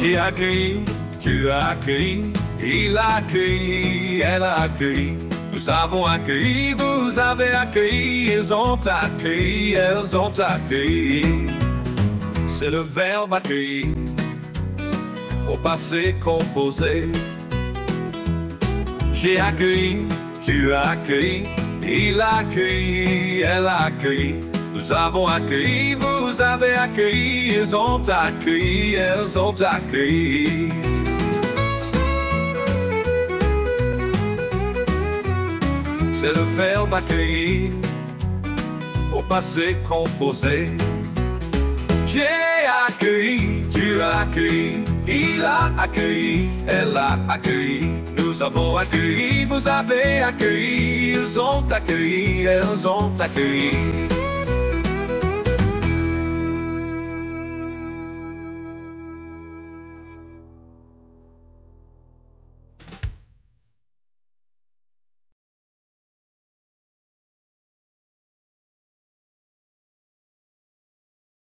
J'ai accueilli, tu as accueilli, il a accueilli, elle a accueilli. Nous avons accueilli, vous avez accueilli, ils ont accueilli, elles ont accueilli. C'est le verbe accueillir au passé composé. J'ai accueilli, tu as accueilli, il a accueilli, elle a accueilli. Nous avons accueilli, vous avez accueilli, ils ont accueilli, elles ont accueilli. C'est le verbe accueillir au passé composé. J'ai accueilli, tu as accueilli, il a accueilli, elle a accueilli. Nous avons accueilli, vous avez accueilli, ils ont accueilli, elles ont accueilli.